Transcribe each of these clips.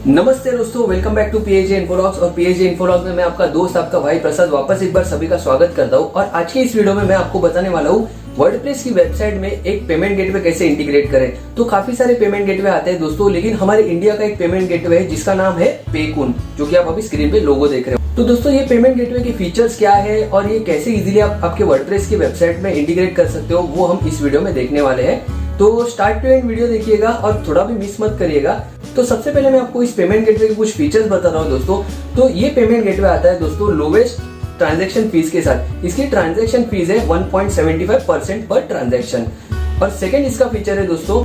नमस्ते दोस्तों, welcome back to PhD इन्फोलॉग्स। और पीएचडी इन्फोलॉग्स में मैं आपका दोस्त, आपका भाई प्रसाद वापस एक बार सभी का स्वागत करता हूं। और आज की इस वीडियो में मैं आपको बताने वाला हूं वर्डप्रेस की वेबसाइट में एक पेमेंट गेटवे कैसे इंटीग्रेट करें। तो काफी सारे पेमेंट गेटवे आते हैं दोस्तों, लेकिन हमारे इंडिया का एक पेमेंट गेटवे है जिसका नाम है पेकून, जो कि आप अभी स्क्रीन पे लोगो देख रहे हो। तो दोस्तों ये पेमेंट गेटवे के फीचर्स क्या है और ये कैसे इजीली आप आपके वर्डप्रेस की वेबसाइट में इंटीग्रेट कर सकते हो, वो हम इस वीडियो में देखने वाले हैं। तो स्टार्ट टू एंड वीडियो देखिएगा और थोड़ा भी मिस मत करिएगा। तो सबसे पहले मैं आपको इस पेमेंट गेटवे के कुछ फीचर्स बता रहा हूँ दोस्तों। तो ये पेमेंट गेटवे आता है दोस्तों लोवेस्ट ट्रांजैक्शन फीस के साथ। इसकी ट्रांजैक्शन फीस है 1.75% पर ट्रांजैक्शन। और सेकंड इसका फीचर है दोस्तों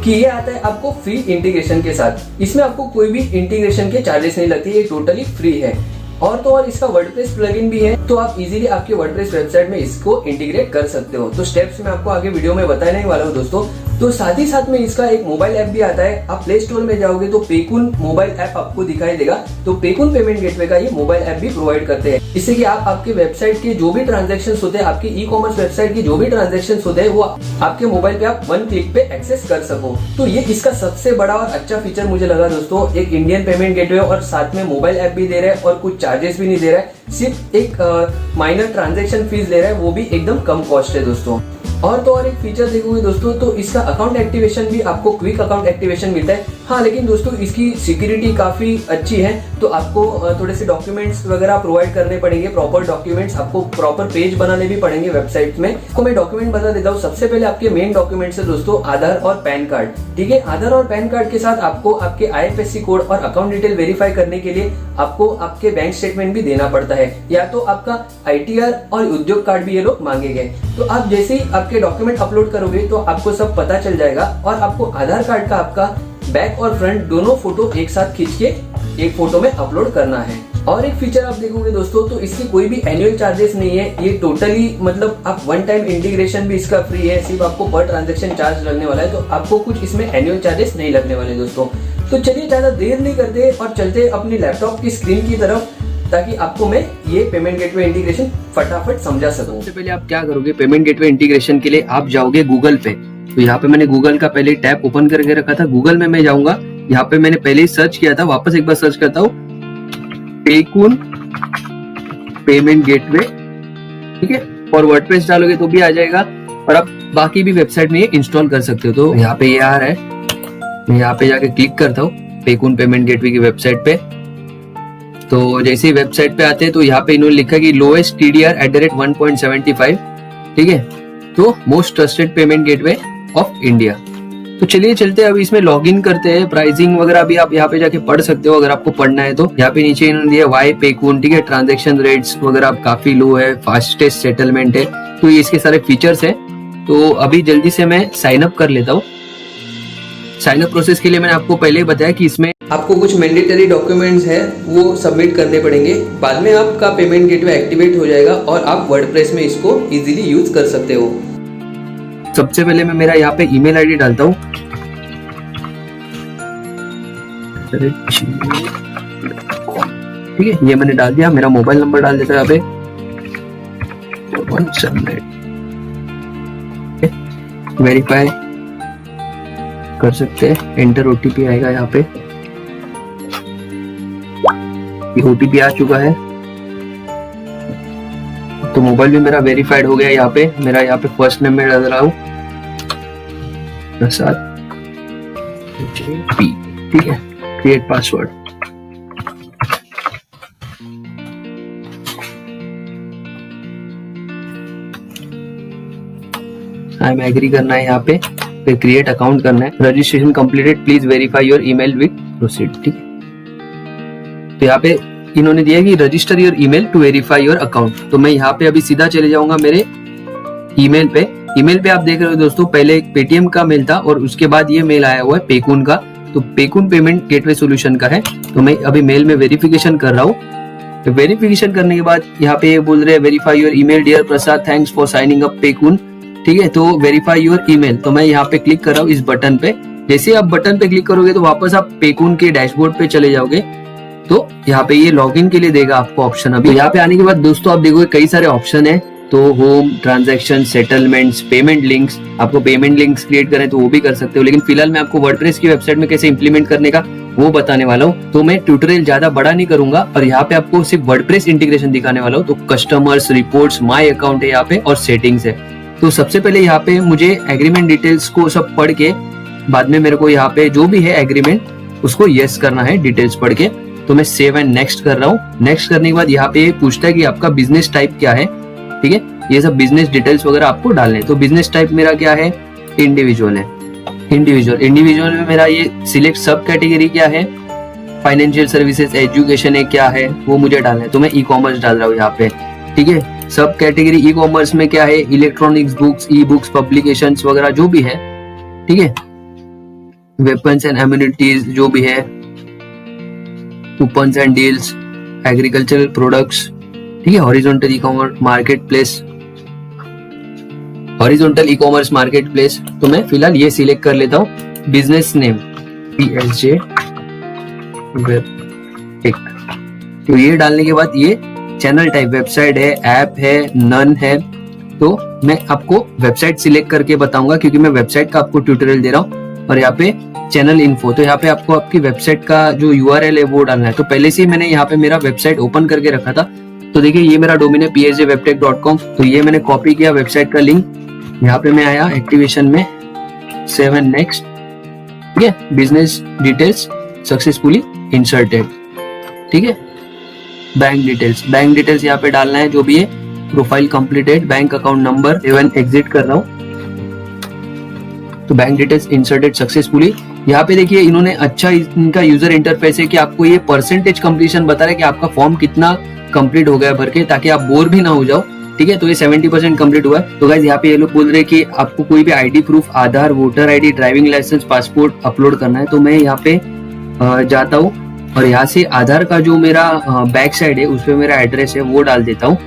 कि ये आता है आपको फ्री इंटीग्रेशन के साथ। इसमें आपको कोई भी इंटीग्रेशन के चार्जेस नहीं लगते, ये टोटली फ्री है। और तो और इसका वर्डप्रेस प्लगइन भी है, तो आप इजीली आपके वर्डप्रेस वेबसाइट में इसको इंटीग्रेट कर सकते हो। तो स्टेप्स मैं आपको आगे वीडियो में बताने वाला हूँ दोस्तों। तो साथ ही साथ में इसका एक मोबाइल ऐप भी आता है। आप प्ले स्टोर में जाओगे तो पेकून मोबाइल ऐप आपको दिखाई देगा। तो पेकून पेमेंट गेटवे का ये मोबाइल ऐप भी प्रोवाइड करते हैं, जिससे कि आप आपके वेबसाइट के जो भी ट्रांजेक्शन होते हैं, आपकी ई कॉमर्स वेबसाइट की जो भी ट्रांजेक्शन होते हैं, वो आपके मोबाइल पे आप वन क्लिक पे एक्सेस कर सको। तो ये इसका सबसे बड़ा और अच्छा फीचर मुझे लगा दोस्तों। एक इंडियन पेमेंट गेटवे और साथ में मोबाइल ऐप भी दे रहा है और कुछ चार्जेस भी नहीं दे रहा है, सिर्फ एक माइनर ट्रांजेक्शन फीस ले रहा है, वो भी एकदम कम कॉस्ट है दोस्तों। और तो और एक फीचर देखोगे दोस्तों तो इसका अकाउंट एक्टिवेशन भी आपको क्विक अकाउंट एक्टिवेशन मिलता है। हाँ, लेकिन दोस्तों इसकी सिक्योरिटी काफी अच्छी है, तो आपको थोड़े से डॉक्यूमेंट्स वगैरह प्रोवाइड करने पड़ेंगे, प्रॉपर डॉक्यूमेंट्स। आपको प्रॉपर पेज बनाने भी पड़ेंगे वेबसाइट में। आपको मैं डॉक्यूमेंट बता देता हूँ। सबसे पहले आपके मेन डॉक्यूमेंट्स है दोस्तों आधार और पैन कार्ड। ठीक है, आधार और पैन कार्ड के साथ आपको आपके IFSC कोड और अकाउंट डिटेल वेरीफाई करने के लिए आपको आपके बैंक स्टेटमेंट भी देना पड़ता है, या तो आपका ITR और उद्योग कार्ड भी ये लोग मांगेंगे। तो आप जैसे ही आपके डॉक्यूमेंट अपलोड करोगे तो आपको सब पता चल जाएगा। और आपको आधार कार्ड का आपका बैक और फ्रंट दोनों फोटो एक साथ खींच के एक फोटो में अपलोड करना है। और एक फीचर आप देखोगे दोस्तों तो इसकी कोई भी एनुअल चार्जेस नहीं है। ये टोटली मतलब आप वन टाइम इंटीग्रेशन भी इसका फ्री है, सिर्फ आपको पर ट्रांजैक्शन चार्ज लगने वाला है। तो आपको कुछ इसमें एनुअल चार्जेस नहीं लगने वाले दोस्तों। तो चलिए ज्यादा देर नहीं करते और चलते अपनी लैपटॉप की स्क्रीन की तरफ, ताकि आपको मैं ये पेमेंट गेटवे इंटीग्रेशन फटाफट समझा सकूं। सबसे पहले आप क्या करोगे, पेमेंट गेटवे इंटीग्रेशन के लिए आप जाओगे गूगल पे। तो यहाँ पे मैंने गूगल का पहले टैब ओपन करके रखा था। गूगल में मैं जाऊंगा, यहाँ पे मैंने पहले ही सर्च किया था, वापस एक बार सर्च करता हूँ पेकून पेमेंट गेटवे। ठीक है, और वर्डप्रेस डालोगे तो भी आ जाएगा, और आप बाकी भी वेबसाइट में ये इंस्टॉल कर सकते हो। तो यहाँ पे ये आ रहा है, मैं यहाँ पे जाके क्लिक करता हूँ पेकून पेमेंट गेटवे की वेबसाइट पे। तो जैसे ही वेबसाइट पे आते हैं तो यहाँ पे इन्होंने लिखा कि लोएस्ट TDR @1.75। ठीक है, तो most trusted payment gateway of India. तो चलिए चलते हैं, अभी इसमें लॉगिन करते हैं। प्राइसिंग वगैरह भी आप यहाँ पे जाके पढ़ सकते हो अगर आपको पढ़ना है तो। यहाँ पे नीचे इन्होंने दिया वाई पेकून। ठीक है, ट्रांजेक्शन रेट्स वगैरह काफी लो है, फास्टेस्ट सेटलमेंट है, तो ये इसके सारे फीचर्स है। तो अभी जल्दी से मैं साइन अप कर लेता हूँ। साइन अप प्रोसेस के लिए मैंने आपको पहले ही बताया कि इसमें आपको कुछ मैंडेटरी डॉक्यूमेंट्स है वो सबमिट करने पड़ेंगे। बाद में आपका पेमेंट गेटवे एक्टिवेट हो जाएगा और आप वर्डप्रेस में इसको इजीली यूज कर सकते हो। सबसे पहले मैं मेरा यहाँ पे ईमेल आईडी डालता हूँ। ठीक है, ये मैंने डाल दिया। मेरा मोबाइल नंबर डाल देता है यहाँ पे। वेरीफाई कर सकते हैं, एंटर OTP आएगा यहाँ पे। ये OTP आ चुका है, तो मोबाइल भी मेरा वेरीफाइड हो गया। यहाँ पे मेरा यहाँ पे फर्स्ट नेम में डाल रहा हूँ प्रसाद P। ठीक है, create password. I am agree करना है यहाँ पे, फिर क्रिएट अकाउंट करना है। Registration completed, please verify your email with proceed. ठीक है, तो यहाँ पे इन्होंने दिया कि register your email to verify your account. तो मैं यहाँ पे अभी सीधा चले जाऊंगा मेरे ईमेल पे। ईमेल पे आप देख रहे हो दोस्तों, पहले एक पेटीएम का मेल था और उसके बाद ये मेल आया हुआ है पेकून का। तो पेकून पेमेंट गेटवे सोल्यूशन का है। तो मैं अभी मेल में वेरिफिकेशन कर रहा हूँ। तो वेरिफिकेशन करने के बाद यहाँ पे ये बोल रहे हैं verify your email dear Prasad, thanks for signing up पेकून। ठीक है, तो वेरीफाई योर ईमेल, तो मैं यहाँ पे क्लिक कर रहा हूँ इस बटन पे। जैसे आप बटन पे क्लिक करोगे तो वापस आप पेकून के डैशबोर्ड पे चले जाओगे। तो यहाँ पे ये लॉगिन के लिए देगा आपको ऑप्शन। अभी यहाँ पे आने के बाद दोस्तों आप देखोगे कई सारे ऑप्शन है। तो home, transaction, settlements, payment links, आपको पेमेंट लिंक्स क्रिएट करें तो वो भी कर सकते हो। लेकिन फिलहाल मैं आपको वर्डप्रेस की वेबसाइट में कैसे इंप्लीमेंट करने का वो बताने वाला हूँ। तो मैं ट्यूटोरियल ज्यादा बड़ा नहीं करूंगा और यहाँ पे आपको सिर्फ वर्डप्रेस इंटीग्रेशन दिखाने वाला हूँ। तो कस्टमर्स, रिपोर्ट्स, माय अकाउंट है यहाँ पे और सेटिंग्स है। तो सबसे पहले यहाँ पे मुझे एग्रीमेंट डिटेल्स को सब पढ़ के बाद में मेरे को यहाँ पे जो भी है एग्रीमेंट उसको यस करना है डिटेल्स पढ़ के। तो मैं सेव एंड नेक्स्ट कर रहा हूँ। नेक्स्ट करने के बाद यहाँ पे पूछता है कि आपका बिजनेस टाइप क्या है, ठीक है। ये सब बिजनेस डिटेल्स वगैरह आपको डालने। तो बिजनेस टाइप मेरा क्या है, इंडिविजुअल है। इंडिविजुअल में मेरा ये सिलेक्ट सब कैटेगरी क्या है, फाइनेंशियल सर्विसेज, एजुकेशन है क्या है, वो मुझे डालना है। तो मैं ई कॉमर्स डाल रहा हूँ यहाँ पे, ठीक है। सब कैटेगरी ई कॉमर्स में क्या है, electronics, books, e books, publications वगैरह जो भी है, ठीक है। वेपन्स एंड एम्यूनिटीज जो भी है, coupons and deals, agricultural products, ठीक है। Horizontal e commerce market place, horizontal e commerce market place. तो मैं फिलहाल ये सिलेक्ट कर लेता हूँ। Business name PSJ वेबटेक। तो ये डालने के बाद ये चैनल टाइप वेबसाइट है, ऐप है, नन है। तो मैं आपको वेबसाइट सिलेक्ट करके बताऊंगा क्योंकि मैं वेबसाइट का आपको ट्यूटोरियल दे रहा हूँ। और यहाँ पे चैनल इन्फो, तो यहाँ पे आपको आपकी वेबसाइट का जो URL है वो डालना है। तो पहले से ही मैंने यहाँ पे मेरा वेबसाइट ओपन करके रखा था। तो देखिए ये मेरा डोमेन है psjwebtech.com। तो ये मैंने कॉपी किया वेबसाइट का लिंक, यहाँ पे मैं आया एक्टिवेशन में, सेव एंड नेक्स्ट, ठीक है। बिजनेस डिटेल्स सक्सेसफुली इंसर्टेड, ठीक है। बैंक डिटेल्स यहाँ पे डालना है जो भी है। Profile completed, bank account number, even exit कर रहा हूँ। तो बैंक डिटेल्स इंसर्टेड सक्सेसफुली। यहाँ पे देखिए इन्होंने अच्छा इनका यूजर इंटरफेस है कि आपको ये परसेंटेज कंप्लीशन बता रहा है कि आपका फॉर्म कितना कंप्लीट हो गया भर के, ताकि आप बोर भी ना हो जाओ, ठीक है। तो ये 70% कंप्लीट हुआ है। तो गाइस यहाँ पे ये लोग बोल रहे हैं कि आपको कोई भी ID proof, Aadhaar, voter ID, driving licence, passport upload करना है। तो मैं यहाँ पे जाता हूँ और यहाँ से आधार का जो मेरा बैक साइड है उसपे मेरा एड्रेस है वो डाल देता हूँ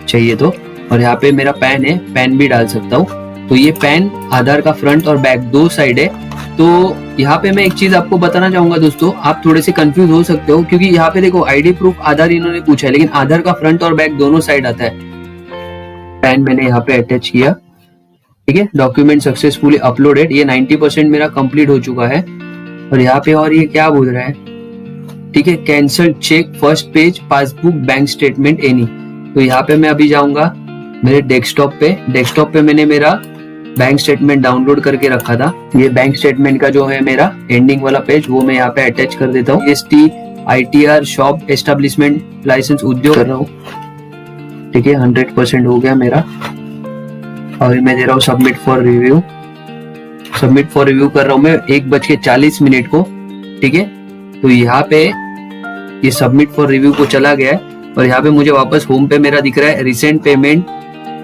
चाहिए तो। और यहाँ पे मेरा पैन है, पैन भी डाल सकता हूँ। तो ये पैन, आधार का फ्रंट और बैक दो साइड है। तो यहाँ पे मैं एक चीज आपको बताना चाहूंगा दोस्तों, आप थोड़े से कंफ्यूज हो सकते हो क्योंकि यहाँ पे देखो आईडी प्रूफ, आधार इन्होंने पूछा है, लेकिन आधार का फ्रंट और बैक दोनों साइड आता है। पैन मैंने यहाँ पे अटैच किया, ठीक है। डॉक्यूमेंट सक्सेसफुली अपलोडेड, ये 90% मेरा कंप्लीट हो चुका है। और यहाँ पे और ये क्या बोल रहा है, ठीक है। Cancel cheque first page, passbook, bank statement any. तो यहाँ पे मैं अभी जाऊंगा मेरे डेस्कटॉप पे मैंने मेरा बैंक स्टेटमेंट डाउनलोड करके रखा था। ये बैंक स्टेटमेंट का जो है मेरा एंडिंग वाला पेज वो मैं यहाँ पे अटैच कर देता हूँ। ST ITR shop establishment licence उद्योग कर रहा हूँ, ठीक है। 100% हो गया मेरा। और मैं दे रहा हूँ सबमिट फॉर रिव्यू कर रहा हूँ मैं 1:40 को, ठीक है। तो यहाँ पे ये सबमिट फॉर रिव्यू को चला गया है। और यहाँ पे मुझे वापस होम पे मेरा दिख रहा है रिसेंट पेमेंट,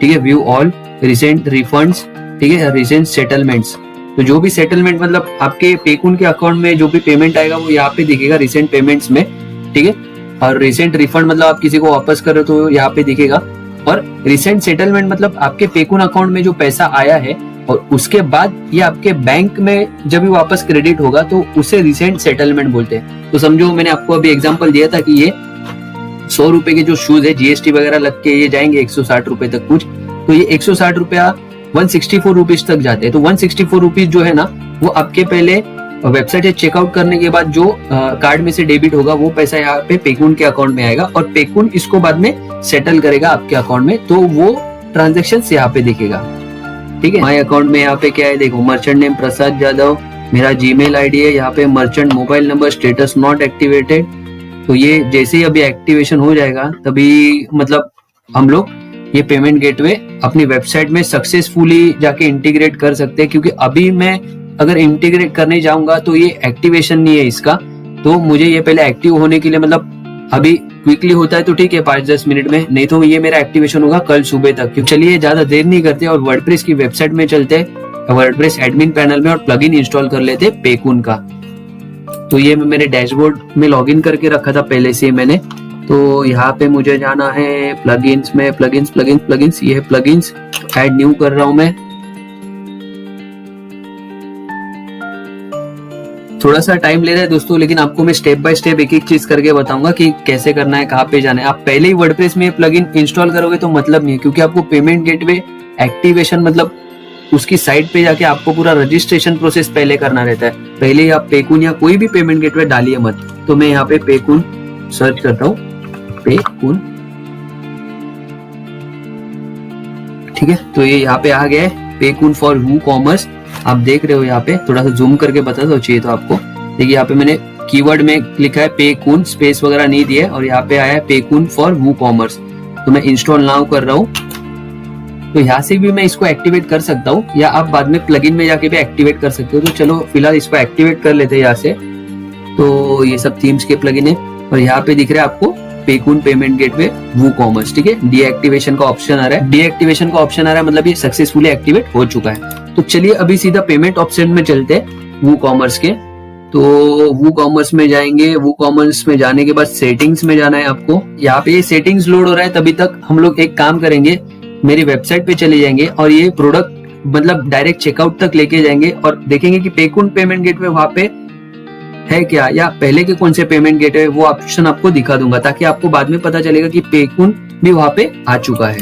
ठीक है। व्यू ऑल, रिसेंट रिफंड्स, ठीक है। रिसेंट सेटलमेंट्स, तो जो भी सेटलमेंट मतलब आपके पेकुन के अकाउंट में जो भी पेमेंट आएगा वो यहाँ पे दिखेगा रिसेंट पेमेंट्स में, ठीक है। और रिसेंट रिफंड मतलब आप किसी को वापस कर रहे हो तो यहाँ पे दिखेगा। और रिसेंट सेटलमेंट मतलब आपके पेकुन अकाउंट में जो पैसा आया है और उसके बाद ये आपके बैंक में जब भी वापस क्रेडिट होगा तो उसे रिसेंट सेटलमेंट बोलते हैं। तो समझो मैंने आपको अभी एग्जांपल दिया था कि ये 100 रुपए के जो शूज है GST वगैरह लग के ये जाएंगे 160 रुपए तक कुछ। तो ये 160 रुपया 164 रुपीज तक जाते हैं। तो 164 रुपीज जो है ना वो आपके पहले वेबसाइट से चेकआउट करने के बाद जो कार्ड में से डेबिट होगा वो पैसा यहाँ पे पेकुन के अकाउंट में आएगा और पेकुन इसको बाद में सेटल करेगा आपके अकाउंट में। तो वो ट्रांजेक्शन यहाँ पे दिखेगा, ठीक है। माय अकाउंट में यहाँ पे क्या है देखो, मर्चेंट नेम प्रसाद यादव, मेरा जीमेल आईडी है, यहाँ पे merchant mobile number, status not activated. तो ये जैसे ही अभी एक्टिवेशन हो जाएगा तभी मतलब हम लोग ये पेमेंट गेटवे अपनी वेबसाइट में सक्सेसफुली जाके इंटीग्रेट कर सकते हैं। क्योंकि अभी मैं अगर इंटीग्रेट करने जाऊंगा तो ये एक्टिवेशन नहीं है इसका, तो मुझे ये पहले एक्टिव होने के लिए मतलब अभी क्विकली होता है तो ठीक है 5-10 मिनट में, नहीं तो ये मेरा एक्टिवेशन होगा कल सुबह तक। चलिए ज्यादा देर नहीं करते और वर्डप्रेस की वेबसाइट में चलते, वर्डप्रेस एडमिन पैनल में और प्लगइन इंस्टॉल कर लेते पेकुन का। तो ये मैं मेरे डैशबोर्ड में लॉगिन करके रखा था पहले से मैंने। तो यहाँ पे मुझे जाना है प्लगइन्स में, प्लगइन्स, ये है प्लगइन्स, ऐड न्यू कर रहा हूं मैं। थोड़ा सा टाइम ले रहा है दोस्तों, लेकिन आपको मैं स्टेप बाय स्टेप एक एक चीज करके बताऊंगा कि कैसे करना है, कहाँ पे जाना है। आप पहले ही वर्डप्रेस में प्लगइन इंस्टॉल करोगे तो मतलब नहीं है, क्योंकि आपको पेमेंट गेटवे एक्टिवेशन मतलब उसकी साइट पे जाके आपको पूरा रजिस्ट्रेशन प्रोसेस पहले करना रहता है। पहले ही आप पेकून या कोई भी पेमेंट गेटवे डालिए मत। तो मैं यहाँ पे पेकून सर्च करता हूँ, पेकून, ठीक है। तो ये यहाँ पे आ गया है पेकून फॉर वूकॉमर्स। आप देख रहे हो यहाँ पे, थोड़ा सा जूम करके बता दो चाहिए तो आपको। देखिए यहाँ पे मैंने कीवर्ड में लिखा है पेकून, स्पेस वगैरह नहीं दिया और यहाँ पे आया है पेकून फॉर वूकॉमर्स। तो मैं इंस्टॉल नाउ कर रहा हूँ। तो यहाँ से भी मैं इसको एक्टिवेट कर सकता हूँ या आप बाद में प्लगइन में जाके भी एक्टिवेट कर सकते हो। तो चलो फिलहाल इसको एक्टिवेट कर लेते हैं यहाँ से। तो ये सब थीम्स के प्लगइन है और यहाँ पे दिख रहा है आपको पेकून पेमेंट गेटवे वूकॉमर्स, ठीक है। डीएक्टिवेशन का ऑप्शन आ रहा है, डीएक्टिवेशन का ऑप्शन आ रहा है मतलब ये सक्सेसफुली एक्टिवेट हो चुका है। तो चलिए अभी सीधा पेमेंट ऑप्शन में चलते हैं वूकॉमर्स के। तो वूकॉमर्स में जाएंगे, वूकॉमर्स में जाने के बाद सेटिंग्स में जाना है आपको। यहाँ पे सेटिंग्स लोड हो रहा है, तभी तक हम लोग एक काम करेंगे, मेरी वेबसाइट पे चले जाएंगे और ये प्रोडक्ट मतलब डायरेक्ट चेकआउट तक लेके जाएंगे और देखेंगे कि पेकून पेमेंट गेटवे वहां पे है क्या या पहले के कौन से पेमेंट गेटवे, वो ऑप्शन आपको दिखा दूंगा ताकि आपको बाद में पता चलेगा कि पेकून भी वहां पे आ चुका है।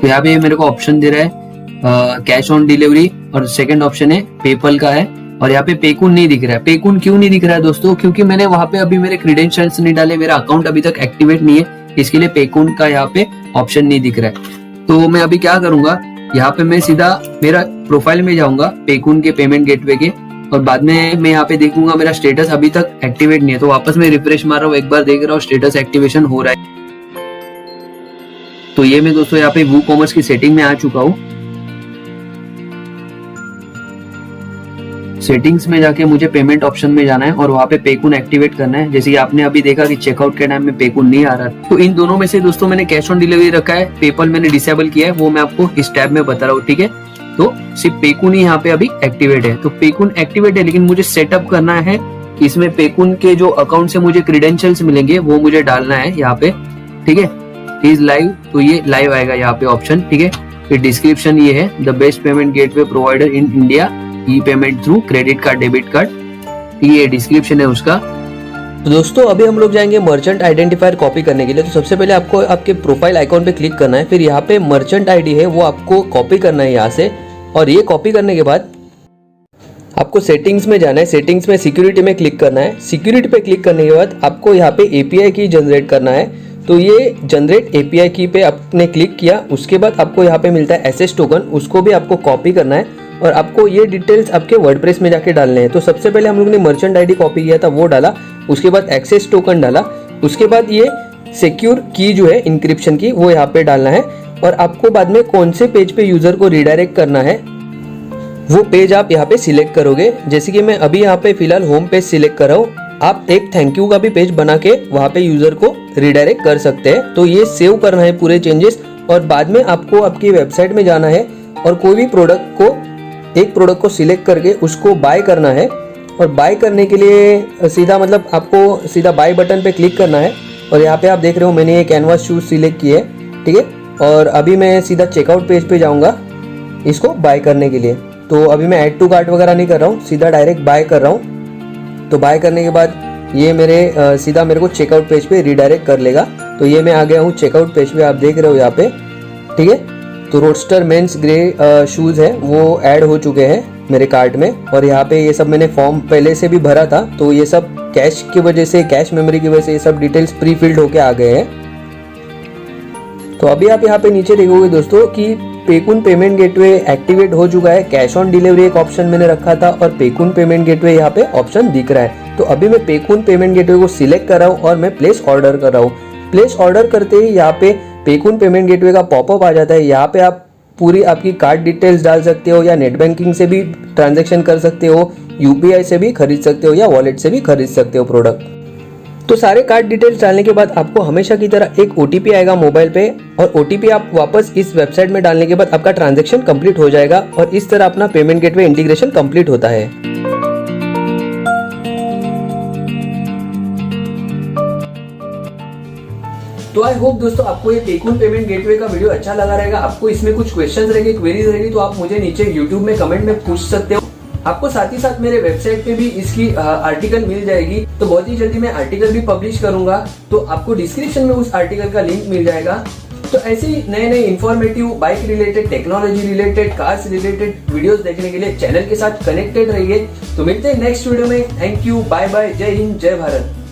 तो यहाँ पे मेरे को ऑप्शन दे रहा है कैश ऑन डिलीवरी और सेकंड ऑप्शन है पेपल का है और यहाँ पे पेकून नहीं दिख रहा है। पेकून क्यों नहीं दिख रहा है दोस्तों? क्योंकि मैंने वहां पे अभी मेरे क्रेडेंशियल्स नहीं डाले, मेरा अकाउंट अभी तक एक्टिवेट नहीं है, इसके लिए पेकून का यहाँ पे ऑप्शन नहीं दिख रहा है। तो मैं अभी क्या करूंगा, यहाँ पे मैं सीधा मेरा प्रोफाइल में जाऊंगा पेकून के पेमेंट गेटवे के और बाद में मैं यहाँ पे देखूंगा मेरा स्टेटस अभी तक एक्टिवेट नहीं है। तो वापस मैं रिफ्रेश मार रहा हूँ, एक बार देख रहा हूँ स्टेटस एक्टिवेशन हो रहा है। तो ये मैं दोस्तों यहाँ पे वूकॉमर्स की सेटिंग में आ चुका हूँ। सेटिंग्स में जाके मुझे पेमेंट ऑप्शन में जाना है और वहाँ पे पेकून एक्टिवेट करना है। जैसे कि आपने अभी देखा कि चेकआउट के टाइम में पेकून नहीं आ रहा। तो इन दोनों में से दोस्तों मैंने कैश ऑन डिलीवरी रखा है, पेपल मैंने डिसेबल किया है, वो मैं आपको इस टैब में बता रहा हूँ, ठीक है। तो सिर्फ पेकून ही यहाँ पे अभी एक्टिवेट है। तो पेकून एक्टिवेट है लेकिन मुझे सेटअप करना है, इसमें पेकून के जो अकाउंट से मुझे क्रीडेंशियल्स मिलेंगे वो मुझे डालना है यहाँ पे, ठीक है। इज लाइव, तो ये लाइव आएगा यहाँ पे ऑप्शन, ठीक है। फिर डिस्क्रिप्शन ये है, the best payment gateway provider in India, E payment through credit card debit card, ये डिस्क्रिप्शन है उसका। तो दोस्तों अभी हम लोग जाएंगे मर्चेंट आइडेंटिफायर कॉपी करने के लिए। तो सबसे पहले आपको आपके प्रोफाइल आइकॉन पे क्लिक करना है, फिर यहाँ पे मर्चेंट आईडी है वो आपको कॉपी करना है यहाँ से। और ये कॉपी करने के बाद आपको सेटिंग्स में जाना है, सेटिंग्स में सिक्योरिटी में क्लिक करना है। सिक्योरिटी पे क्लिक करने के बाद आपको यहाँ पे एपीआई की जनरेट करना है। तो ये जनरेट एपीआई की पे आपने क्लिक किया, उसके बाद आपको यहाँ पे मिलता है एसएस टोकन, उसको भी आपको कॉपी करना है और आपको ये डिटेल्स आपके वर्डप्रेस में जाके डालने हैं। तो सबसे पहले हम लोग ने मर्चेंट आईडी कॉपी किया था वो डाला, उसके बाद एक्सेस टोकन डाला, उसके बाद ये सिक्योर की जो है इंक्रिप्शन की वो यहाँ पे डालना है और आपको बाद में कौन से पेज पे यूजर को रिडायरेक्ट करना है वो पेज आप यहाँ पे सिलेक्ट करोगे। जैसे कि मैं अभी यहाँ पे फिलहाल होम पेज सिलेक्ट कर रहा हूँ, आप एक थैंक यू का भी पेज बना के वहाँ पे यूजर को रिडायरेक्ट कर सकते हैं। तो ये सेव करना है पूरे चेंजेस और बाद में आपको आपकी वेबसाइट में जाना है और कोई भी एक प्रोडक्ट को सिलेक्ट करके उसको बाय करना है। और बाय करने के लिए सीधा मतलब आपको सीधा बाय बटन पे क्लिक करना है और यहाँ पे आप देख रहे हो मैंने ये कैनवास शूज सिलेक्ट किए, ठीक है। और अभी मैं सीधा चेकआउट पेज पे जाऊँगा इसको बाय करने के लिए। तो अभी मैं ऐड टू कार्ट वगैरह नहीं कर रहा हूँ, सीधा डायरेक्ट बाय कर रहा हूँ। तो बाय करने के बाद ये मेरे सीधा मेरे को चेकआउट पेज पे रिडायरेक्ट कर लेगा। तो ये मैं आ गया हूँ चेकआउट पेज पे, आप देख रहे हो यहाँ पे, ठीक है। तो रोडस्टर मेंस ग्रे शूज है वो ऐड हो चुके हैं मेरे कार्ट में और यहाँ पे ये सब मैंने फॉर्म पहले से भी भरा था। तो ये सब कैश की वजह से, कैश मेमोरी की वजह से ये सब डिटेल्स प्री फिल्ड होके आ गए हैं। तो अभी आप यहाँ पे नीचे देखोगे दोस्तों कि पेकून पेमेंट गेटवे एक्टिवेट हो चुका है। कैश ऑन डिलीवरी एक ऑप्शन मैंने रखा था और पेकून पेमेंट गेटवे यहाँ पे ऑप्शन दिख रहा है। तो अभी मैं पेकून पेमेंट गेटवे को सिलेक्ट कर रहा हूँ और मैं प्लेस ऑर्डर कर रहा हूँ। प्लेस ऑर्डर करते ही यहाँ पे पेकून पेमेंट गेटवे का पॉपअप आ जाता है। यहाँ पे आप पूरी आपकी कार्ड डिटेल्स डाल सकते हो या नेट बैंकिंग से भी ट्रांजैक्शन कर सकते हो, यूपीआई से भी खरीद सकते हो या वॉलेट से भी खरीद सकते हो प्रोडक्ट। तो सारे कार्ड डिटेल्स डालने के बाद आपको हमेशा की तरह एक ओटीपी आएगा मोबाइल पे और ओटीपी आप वापस इस वेबसाइट में डालने के बाद आपका ट्रांजैक्शन कंप्लीट हो जाएगा और इस तरह अपना पेमेंट गेटवे इंटीग्रेशन कंप्लीट होता है। तो आई होप दोस्तों आपको ये पेकून पेमेंट गेटवे का वीडियो अच्छा लगा रहेगा। आपको इसमें कुछ क्वेश्चंस रहेंगे, क्वेरीज रहेगी तो आप मुझे नीचे यूट्यूब में कमेंट में पूछ सकते हो। आपको साथ ही साथ मेरे वेबसाइट पे भी इसकी आर्टिकल मिल जाएगी। तो बहुत ही जल्दी मैं आर्टिकल भी पब्लिश करूंगा, तो आपको डिस्क्रिप्शन में उस आर्टिकल का लिंक मिल जाएगा। तो ऐसे ही नए नए informative bike related, technology related, cars related videos देखने के लिए चैनल के साथ कनेक्टेड रहिए। तो मिलते हैं नेक्स्ट वीडियो में। थैंक यू, बाय बाय, जय हिंद, जय भारत।